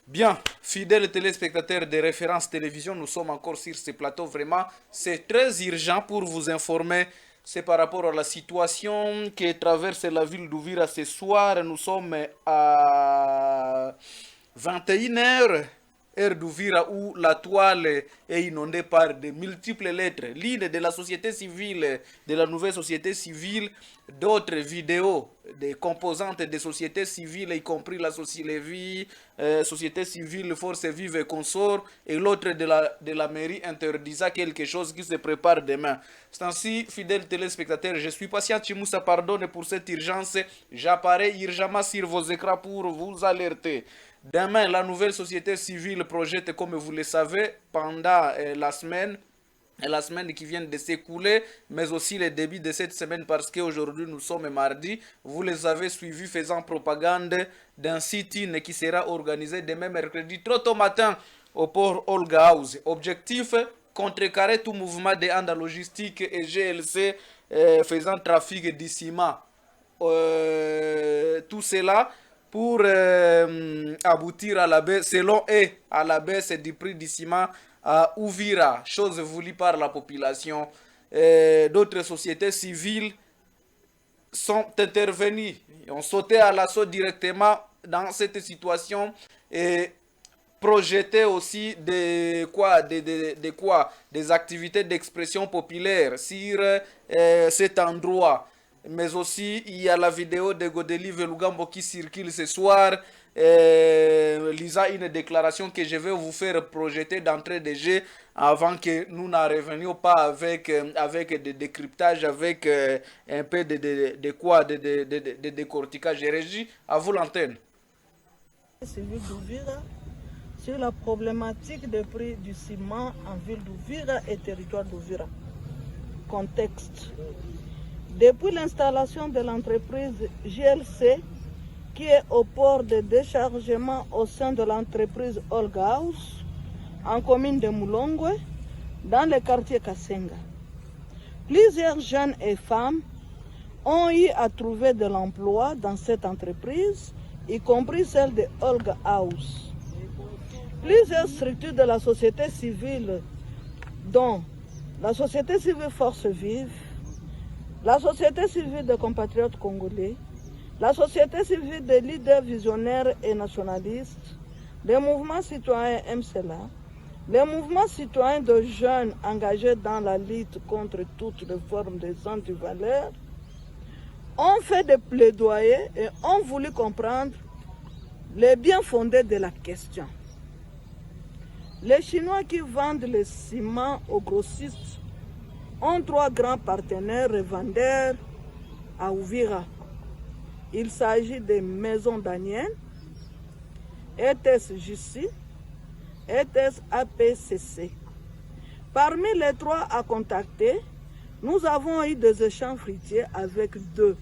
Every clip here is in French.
Bien, fidèles téléspectateurs de référence télévision, nous sommes encore sur ce plateau. Vraiment, c'est très urgent pour vous informer. C'est par rapport à la situation qui traverse la ville d'Ouvira ce soir. Nous sommes à 21 h, heure d'Ouvira, où la toile est inondée par de multiples lettres. L'une de la société civile, de la nouvelle société civile, d'autres vidéos des composantes des sociétés civiles, y compris la société civile, Force Vive et Consort, et l'autre de la mairie interdisant quelque chose qui se prépare demain. C'est ainsi, fidèles téléspectateurs, je suis patient, Chimoussa, pardonne pour cette urgence. J'apparais urgemment sur vos écrans pour vous alerter. Demain, la nouvelle société civile projette, comme vous le savez, pendant la semaine qui vient de s'écouler, mais aussi le début de cette semaine, parce qu'aujourd'hui nous sommes mardi. Vous les avez suivis faisant propagande d'un sit-in qui sera organisé demain mercredi trop tôt matin au port Olga House. Objectif: contrecarrer tout mouvement de hand logistique et GLC faisant trafic du ciment. Tout cela pour aboutir à la baisse, selon eux, à la baisse du prix du ciment à Ouvira, chose voulue par la population. D'autres sociétés civiles sont intervenues, ont sauté à l'assaut directement dans cette situation et projeté aussi des activités d'expression populaire sur cet endroit. Mais aussi, il y a la vidéo de Godeli Velugambo qui circule ce soir, lisant une déclaration que je vais vous faire projeter d'entrée de jeu avant que nous n'en revenions pas avec des décryptages, avec un peu de décortiquage. Régie, à vous l'antenne. Civil d'Ouvira sur la problématique des prix du ciment en ville d'Ouvira et territoire d'Ouvira. Contexte. Depuis l'installation de l'entreprise GLC, qui est au port de déchargement au sein de l'entreprise Olga House, en commune de Moulongwe, dans le quartier Kassenga, plusieurs jeunes et femmes ont eu à trouver de l'emploi dans cette entreprise, y compris celle de Olga House. Plusieurs structures de la société civile, dont la société civile Force Vive, la société civile des compatriotes congolais, la société civile des leaders visionnaires et nationalistes, les mouvements citoyens MCLA, les mouvements citoyens de jeunes engagés dans la lutte contre toutes les formes de antivaleurs, ont fait des plaidoyers et ont voulu comprendre les bien fondés de la question. Les Chinois qui vendent le ciment aux grossistes ont 3 grands partenaires revendeurs à Ouvira. Il s'agit des maisons Daniel, ETS-JC, ETS-APCC. Parmi les 3 à contacter, nous avons eu des échanges fruitiers avec 2.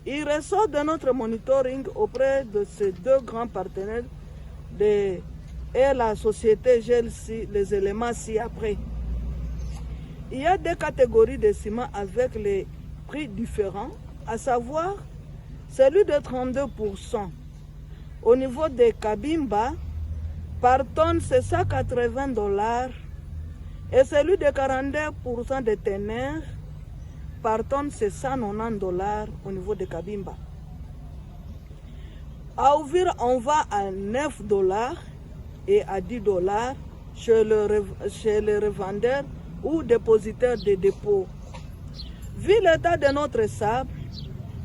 Il ressort de notre monitoring auprès de ces 2 grands partenaires et la société GLC, les éléments ci-après. Il y a 2 catégories de ciment avec les prix différents, à savoir celui de 32% au niveau des Kabimba, par tonne c'est $180, et celui de 42% de teneur, par tonne c'est $190 au niveau de Kabimba. À Ouvira, on va à $9 et à $10 chez les revendeurs ou dépositaires de dépôts. Vu l'état de notre sable,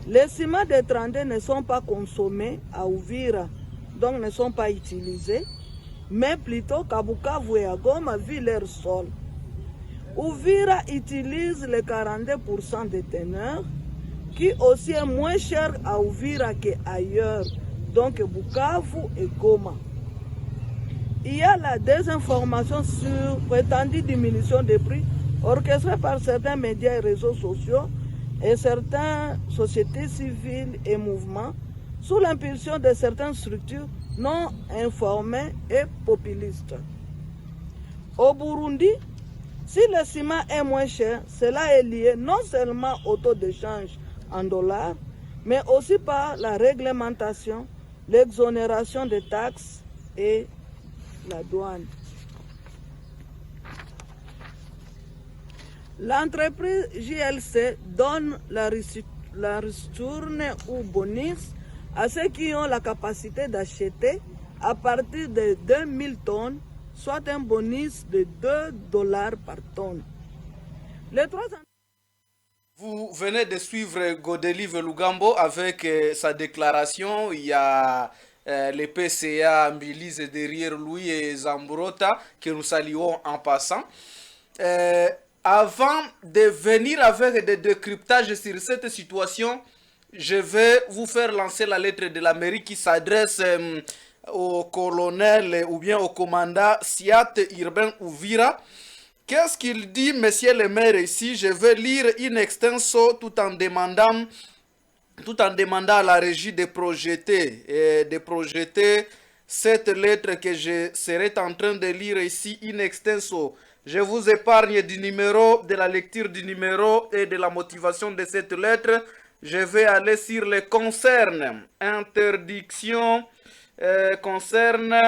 les ciments de 32 ne sont pas consommés à Ouvira, donc ne sont pas utilisés, mais plutôt qu'à Bukavu et à Goma, vu leur sol. Ouvira utilise les 42% de teneur, qui aussi est moins cher à Ouvira qu'ailleurs, donc Bukavu et Goma. Il y a la désinformation sur prétendue diminution des prix orchestrée par certains médias et réseaux sociaux et certaines sociétés civiles et mouvements sous l'impulsion de certaines structures non informées et populistes. Au Burundi, si le ciment est moins cher, cela est lié non seulement au taux de change en dollars, mais aussi par la réglementation l'exonération des taxes et la douane. L'entreprise JLC donne la ristourne ou bonus à ceux qui ont la capacité d'acheter à partir de 2000 tonnes, soit un bonus de $2 par tonne. Les trois... Vous venez de suivre Godelive Lugambo avec sa déclaration. Il y a les PCA milices derrière lui et Zambrota que nous saluons en passant. Avant de venir avec des décryptages sur cette situation, je vais vous faire lancer la lettre de la mairie qui s'adresse au colonel ou bien au commandant Siat Urbain Ouvira. Qu'est-ce qu'il dit, monsieur le maire, ici? Je vais lire in extenso tout en demandant à la régie de projeter cette lettre que je serai en train de lire ici in extenso. Je vous épargne du numéro, de la lecture du numéro et de la motivation de cette lettre. Je vais aller sur les concerns. Interdiction concerne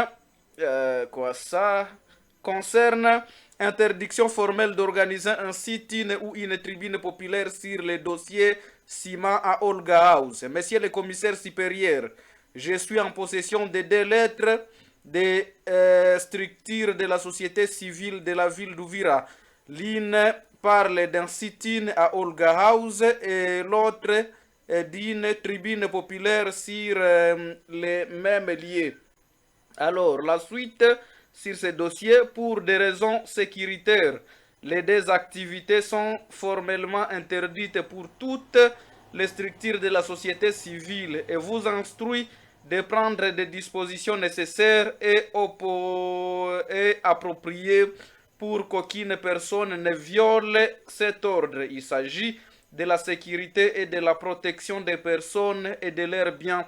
interdiction formelle d'organiser un sit-in ou une tribune populaire sur les dossiers ciment à Olga House. Monsieur le commissaire supérieur, je suis en possession de 2 lettres des structures de la société civile de la ville d'Ouvira. L'une parle d'un sit-in à Olga House et l'autre d'une tribune populaire sur les mêmes lieux. Alors, la suite sur ce dossier, pour des raisons sécuritaires, les 2 activités sont formellement interdites pour toutes les structures de la société civile et vous instruit de prendre des dispositions nécessaires et appropriées pour qu'aucune personne ne viole cet ordre. Il s'agit de la sécurité et de la protection des personnes et de leurs biens.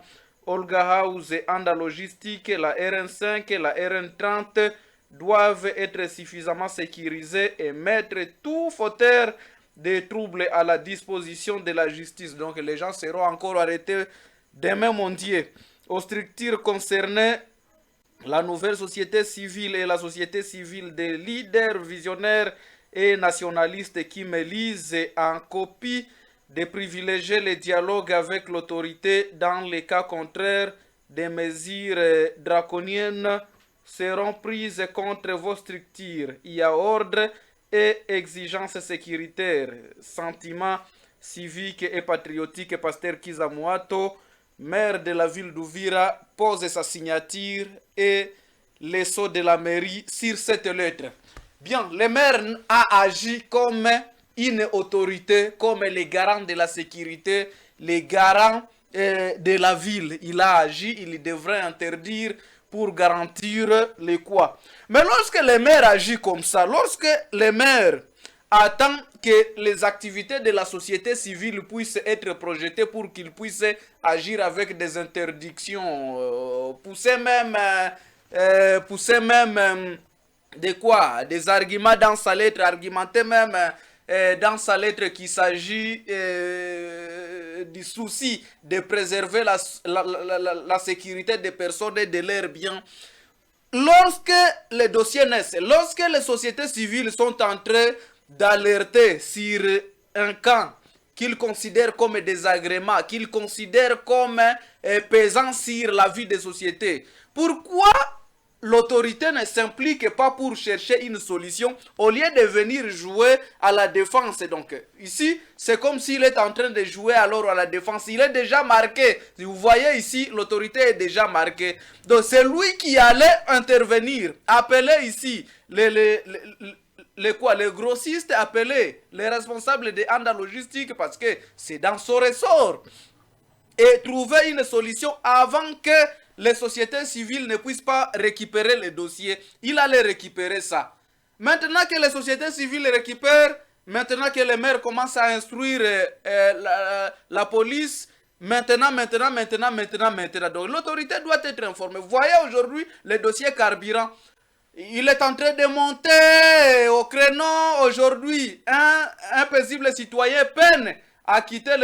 Olga House et Anda Logistique, la RN5 et la RN30 doivent être suffisamment sécurisés et mettre tout fauteur de troubles à la disposition de la justice. Donc les gens seront encore arrêtés demain, mon Dieu. Aux structures concernées, la nouvelle société civile et la société civile des leaders visionnaires et nationalistes qui me lisent en copie de privilégier le dialogue avec l'autorité. Dans les cas contraires, des mesures draconiennes seront prises contre vos structures. Il y a ordre et exigences sécuritaires. Sentiment civique et patriotique, Pasteur Kizamuato, maire de la ville d'Ouvira, pose sa signature et les sceaux de la mairie sur cette lettre. Bien, le maire a agi comme une autorité, comme les garants de la sécurité, les garants de la ville. Il a agi, il devrait interdire pour garantir les quoi. Mais lorsque le maire agit comme ça, lorsque le maire attend que les activités de la société civile puissent être projetées pour qu'il puisse agir avec des interdictions, pousser même de quoi? Des arguments dans sa lettre, argumenter même dans sa lettre qu'il s'agit du souci de préserver la sécurité des personnes et de leurs biens. Lorsque les dossiers naissent, lorsque les sociétés civiles sont en train d'alerter sur un camp qu'ils considèrent comme désagrément, qu'ils considèrent comme pesant sur la vie des sociétés, pourquoi l'autorité ne s'implique pas pour chercher une solution au lieu de venir jouer à la défense? Donc ici, c'est comme s'il est en train de jouer alors à la défense. Il est déjà marqué. Si vous voyez ici, l'autorité est déjà marquée. Donc c'est lui qui allait intervenir, appeler ici les grossistes, appeler les responsables de Anda Logistique parce que c'est dans son ressort. Et trouver une solution avant que les sociétés civiles ne puissent pas récupérer les dossiers. Il allait récupérer ça. Maintenant que les sociétés civiles récupèrent, maintenant que les maires commencent à instruire la police, maintenant. Donc l'autorité doit être informée. Vous voyez aujourd'hui le dossier carburant. Il est en train de monter au créneau aujourd'hui. Un paisible citoyen peine à quitter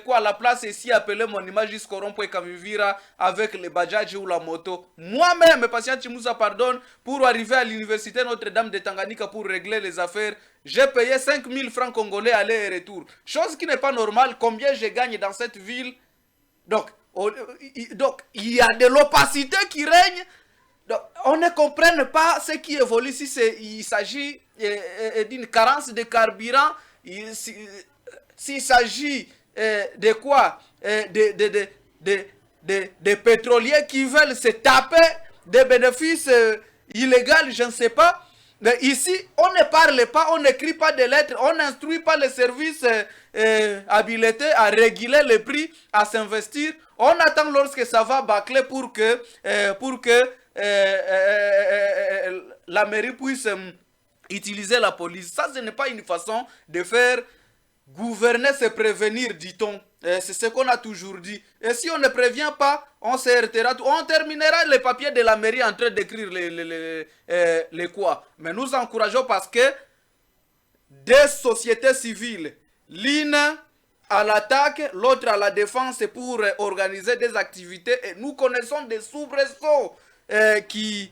quoi, la place ici appelée Monument jusqu'au rond-point Kamivira avec les bajaj ou la moto. Moi-même, patient Chimoussa pardonne, pour arriver à l'université Notre-Dame de Tanganyika pour régler les affaires, j'ai payé 5000 francs congolais aller et retour. Chose qui n'est pas normale. Combien je gagne dans cette ville? Donc, il y a de l'opacité qui règne. Donc, on ne comprenne pas ce qui évolue si il s'agit d'une carence de carburant, s'il s'agit de quoi, de pétroliers qui veulent se taper des bénéfices illégaux, je ne sais pas. Mais ici, on ne parle pas, on n'écrit pas de lettres, on n'instruit pas les services habilités à réguler les prix, à s'investir. On attend lorsque ça va bâcler pour que la mairie puisse utiliser la police. Ça, ce n'est pas une façon de faire. Gouverner, c'est prévenir, dit-on. C'est ce qu'on a toujours dit. Et si on ne prévient pas, on se heurtera. On terminera les papiers de la mairie en train d'écrire les quoi. Mais nous encourageons parce que des sociétés civiles, l'une à l'attaque, l'autre à la défense pour organiser des activités. Et nous connaissons des soubresauts qui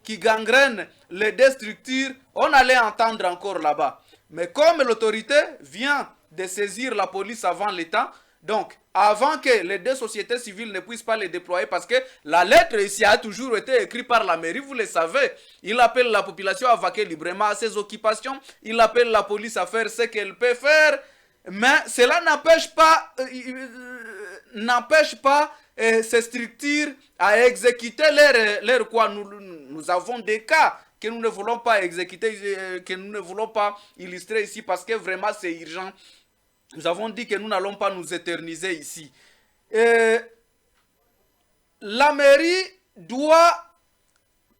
gangrènent les deux structures. On allait entendre encore là-bas. Mais comme l'autorité vient de saisir la police avant l'État, donc avant que les deux sociétés civiles ne puissent pas les déployer, parce que la lettre ici a toujours été écrite par la mairie, vous le savez. Il appelle la population à vaquer librement à ses occupations, il appelle la police à faire ce qu'elle peut faire, mais cela n'empêche pas ces structures à exécuter leur quoi. Nous avons des cas que nous ne voulons pas exécuter, que nous ne voulons pas illustrer ici parce que vraiment c'est urgent. Nous avons dit que nous n'allons pas nous éterniser ici. La mairie doit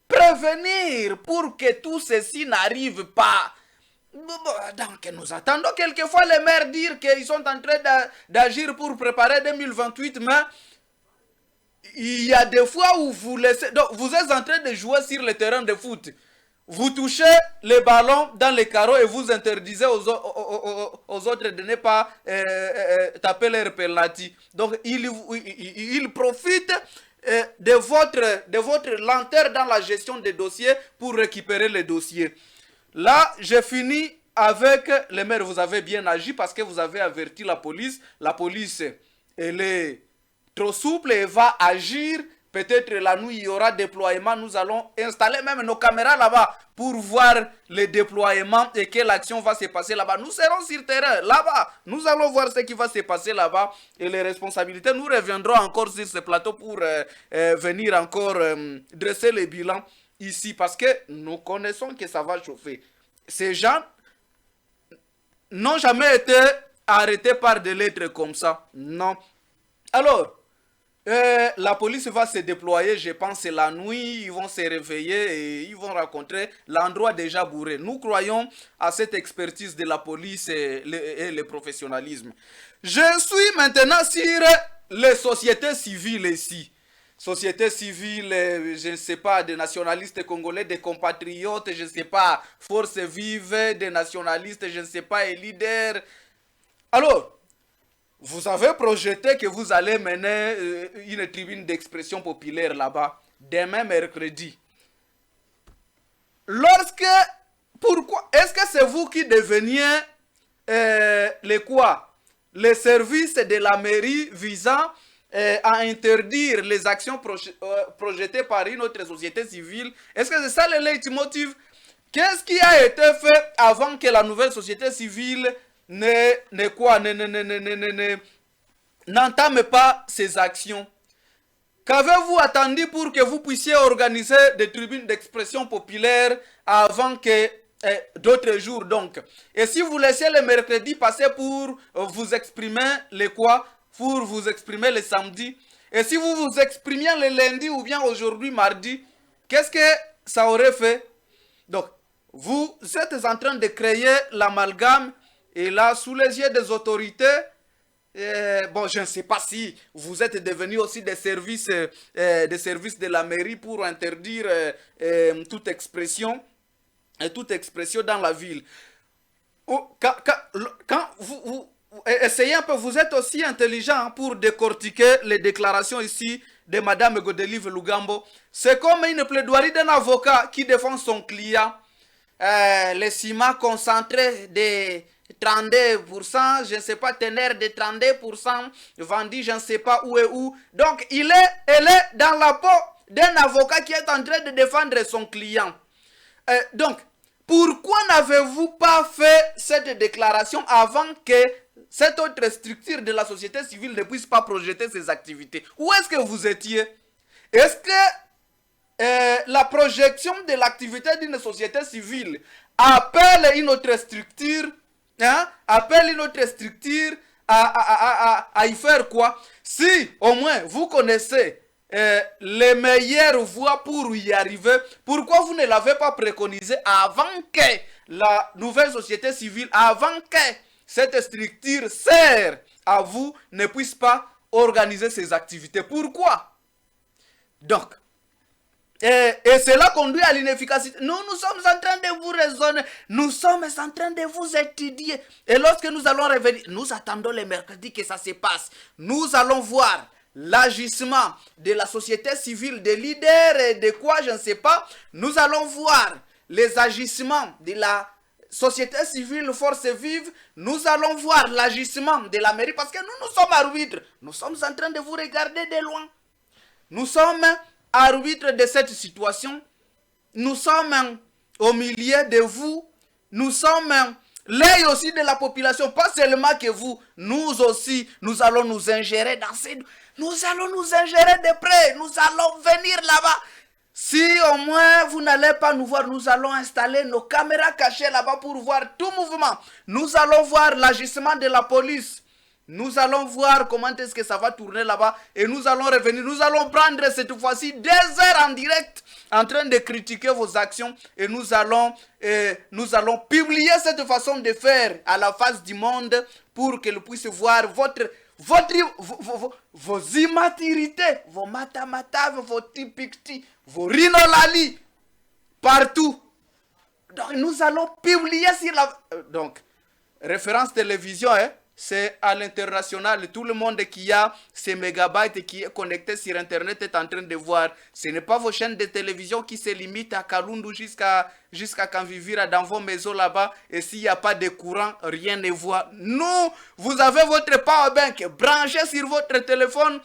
prévenir pour que tout ceci n'arrive pas. Donc nous attendons quelquefois les maires dire qu'ils sont en train d'agir pour préparer 2028, mais il y a des fois où vous laissez... Donc vous êtes en train de jouer sur le terrain de foot. Vous touchez les ballons dans les carreaux et vous interdisez aux autres de ne pas taper leur penalty. Donc, ils profitent de votre lenteur dans la gestion des dossiers pour récupérer les dossiers. Là, j'ai fini avec les maires. Vous avez bien agi parce que vous avez averti la police. La police, elle est trop souple et va agir. Peut-être la nuit, il y aura déploiement. Nous allons installer même nos caméras là-bas pour voir le déploiement et que l'action va se passer là-bas. Nous serons sur terrain là-bas. Nous allons voir ce qui va se passer là-bas et les responsabilités. Nous reviendrons encore sur ce plateau pour venir encore dresser les bilans ici parce que nous connaissons que ça va chauffer. Ces gens n'ont jamais été arrêtés par des lettres comme ça. Non. Alors, la police va se déployer, je pense, la nuit, ils vont se réveiller et ils vont rencontrer l'endroit déjà bourré. Nous croyons à cette expertise de la police et le professionnalisme. Je suis maintenant sur les sociétés civiles ici. Sociétés civiles, je ne sais pas, des nationalistes congolais, des compatriotes, je ne sais pas, forces vives, des nationalistes, je ne sais pas, et leaders. Alors, vous avez projeté que vous allez mener une tribune d'expression populaire là-bas, demain mercredi. Pourquoi? Est-ce que c'est vous qui deveniez les services de la mairie visant à interdire les actions projetées par une autre société civile? Est-ce que c'est ça le leitmotiv? Qu'est-ce qui a été fait avant que la nouvelle société civile n'entame pas ces actions? Qu'avez-vous attendu pour que vous puissiez organiser des tribunes d'expression populaire avant que d'autres jours donc? Et si vous laissez le mercredi passer pour vous exprimer pour vous exprimer le samedi, et si vous vous exprimiez le lundi ou bien aujourd'hui mardi, qu'est-ce que ça aurait fait? Donc, vous êtes en train de créer l'amalgame. Et là, sous les yeux des autorités, bon, je ne sais pas si vous êtes devenus aussi des services de la mairie pour interdire toute expression dans la ville. quand vous essayez un peu, vous êtes aussi intelligent pour décortiquer les déclarations ici de Madame Godelive Lugambo. C'est comme une plaidoirie d'un avocat qui défend son client. Les ciments concentrés de 32%, je ne sais pas, teneur de 32%, vendu je ne sais pas où et où. Donc, elle est dans la peau d'un avocat qui est en train de défendre son client. Donc, pourquoi n'avez-vous pas fait cette déclaration avant que cette autre structure de la société civile ne puisse pas projeter ses activités? Où est-ce que vous étiez? Est-ce que la projection de l'activité d'une société civile appelle une autre structure, appelle une autre structure à y faire quoi? Si au moins vous connaissez les meilleures voies pour y arriver, pourquoi vous ne l'avez pas préconisé avant que la nouvelle société civile, avant que cette structure sert à vous, ne puisse pas organiser ses activités? Pourquoi? Donc, et cela conduit à l'inefficacité. Nous sommes en train de vous raisonner, nous sommes en train de vous étudier. Et lorsque nous allons revenir, nous attendons le mercredi que ça se passe. Nous allons voir l'agissement de la société civile, des leaders et de quoi, je ne sais pas. Nous allons voir les agissements de la société civile, force vive. Nous allons voir l'agissement de la mairie parce que nous sommes arbitres. Nous sommes en train de vous regarder de loin. Nous sommes arbitres de cette situation. Nous sommes au milieu de vous. Nous sommes l'œil aussi de la population, pas seulement que vous. Nous aussi, nous allons nous ingérer dans ces... Nous allons nous ingérer de près. Nous allons venir là-bas. Si au moins vous n'allez pas nous voir, nous allons installer nos caméras cachées là-bas pour voir tout mouvement. Nous allons voir l'agissement de la police. Nous allons voir comment est-ce que ça va tourner là-bas et nous allons revenir. Nous allons prendre cette fois-ci 2 heures en direct en train de critiquer vos actions et nous allons publier cette façon de faire à la face du monde pour qu'elle puisse voir vos immaturités, vos matamata, vos tipicti, vos rinolali, partout. Donc nous allons publier sur la... Donc, référence télévision, c'est à l'international. Tout le monde qui a ces mégabytes qui est connecté sur Internet est en train de voir. Ce n'est pas vos chaînes de télévision qui se limitent à Kalundu jusqu'à Kanvivira dans vos maisons là-bas. Et s'il n'y a pas de courant, rien ne voit. Nous, vous avez votre powerbank branché sur votre téléphone.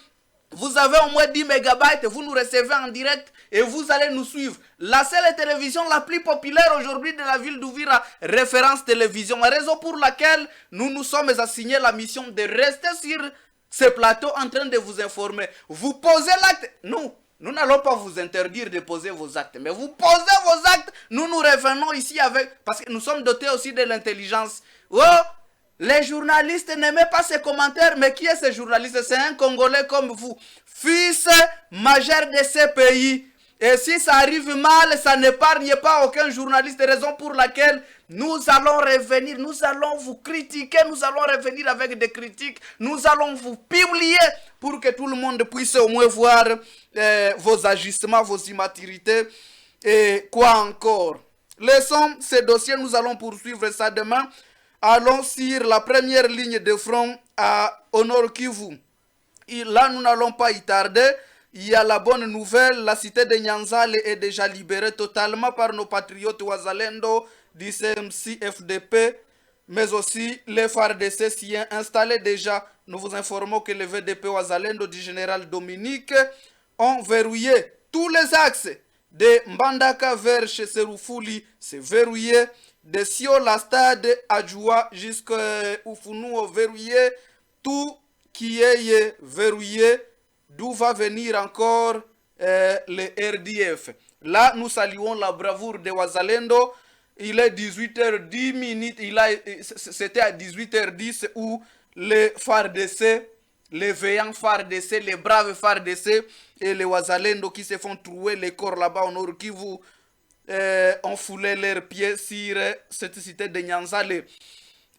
Vous avez au moins 10 mégabytes, vous nous recevez en direct et vous allez nous suivre. La seule télévision la plus populaire aujourd'hui de la ville d'Ouvira, référence télévision. Raison pour laquelle nous nous sommes assignés la mission de rester sur ce plateau en train de vous informer. Vous posez l'acte. Nous n'allons pas vous interdire de poser vos actes. Mais vous posez vos actes, nous revenons ici avec... Parce que nous sommes dotés aussi de l'intelligence. Oh! Les journalistes n'aimaient pas ces commentaires, mais qui est ce journaliste? C'est un Congolais comme vous, fils majeur de ce pays. Et si ça arrive mal, ça n'épargne pas aucun journaliste, raison pour laquelle nous allons revenir, nous allons vous critiquer, nous allons revenir avec des critiques, nous allons vous publier pour que tout le monde puisse au moins voir vos agissements, vos immaturités et quoi encore. Laissons ces dossiers, nous allons poursuivre ça demain. Allons sur la première ligne de front au Nord Kivu. Et là, nous n'allons pas y tarder. Il y a la bonne nouvelle, la cité de Nyanzale est déjà libérée totalement par nos patriotes Wazalendo du CMC FDP, mais aussi les FARDC s'y sont installés déjà. Nous vous informons que les VDP Wazalendo du général Dominique ont verrouillé tous les axes de Mbandaka vers chez Serufuli, c'est verrouillé. De Siola Stade à Djoua jusqu'à Ufunuo verrouillé, tout qui est verrouillé, d'où va venir encore le RDF. Là, nous saluons la bravoure de Wazalendo. Il est 18h10, c'était à 18h10 où les FARDC, les veillants FARDC, les braves FARDC et les Wazalendo qui se font trouver les corps là-bas au Nord Kivu, ont foulé leurs pieds sur cette cité de Nyanzale.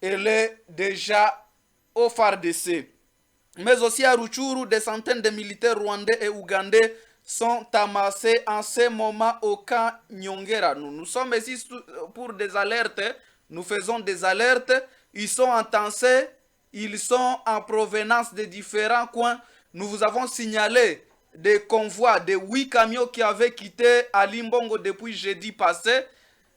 Elle est déjà au FARDC. Mais aussi à Rutshuru, des centaines de militaires rwandais et ougandais sont amassés en ce moment au camp Nyongera. Nous sommes ici pour des alertes. nous faisons des alertes. Ils sont en Tansé, ils sont en provenance de différents coins. Nous vous avons signalé des convois de 8 camions qui avaient quitté Alimbongo depuis jeudi passé.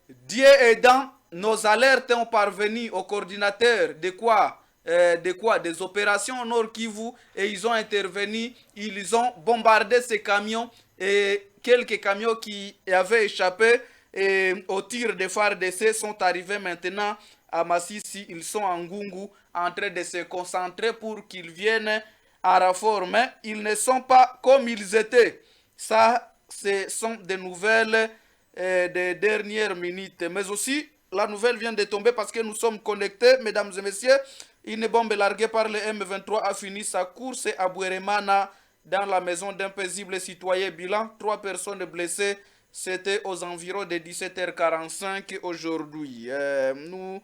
Dieu aidant, nos alertes ont parvenu au coordinateur des opérations au Nord Kivu et ils ont intervenu, ils ont bombardé ces camions et quelques camions qui avaient échappé et au tir des FARDC sont arrivés maintenant à Massissi. Ils sont en Ngungu en train de se concentrer pour qu'ils viennent à renfort, mais ils ne sont pas comme ils étaient. Ça, ce sont des nouvelles des dernières minutes. Mais aussi, la nouvelle vient de tomber parce que nous sommes connectés, mesdames et messieurs. Une bombe larguée par le M23 a fini sa course à Boueremana dans la maison d'un paisible citoyen. Bilan, 3 personnes blessées. C'était aux environs de 17h45 aujourd'hui. Nous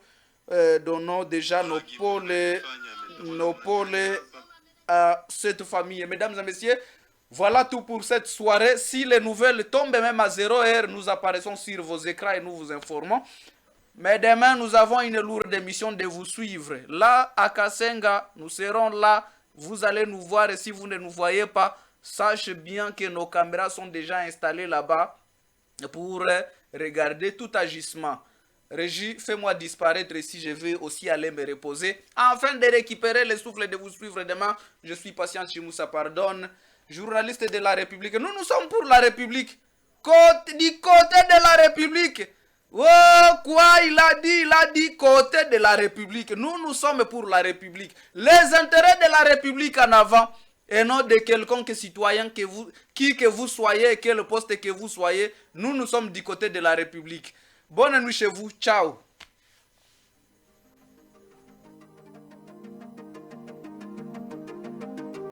donnons déjà nos pôles à cette famille. Mesdames et messieurs, voilà tout pour cette soirée. Si les nouvelles tombent même à 0h, nous apparaissons sur vos écrans et nous vous informons. Mais demain, nous avons une lourde mission de vous suivre. Là, à Kasenga, nous serons là. Vous allez nous voir et si vous ne nous voyez pas, sachez bien que nos caméras sont déjà installées là-bas pour regarder tout agissement. Régie, fais-moi disparaître si je vais aussi aller me reposer. Afin de récupérer le souffle de vous suivre demain, je suis patient, Chimoussa pardonne. Journaliste de la République. Nous sommes pour la République. Du côté de la République. Oh, quoi il a dit côté de la République. Nous sommes pour la République. Les intérêts de la République en avant. Et non de quelconque citoyen qui que vous soyez, quel poste que vous soyez. Nous sommes du côté de la République. Bonne nuit chez vous. Ciao.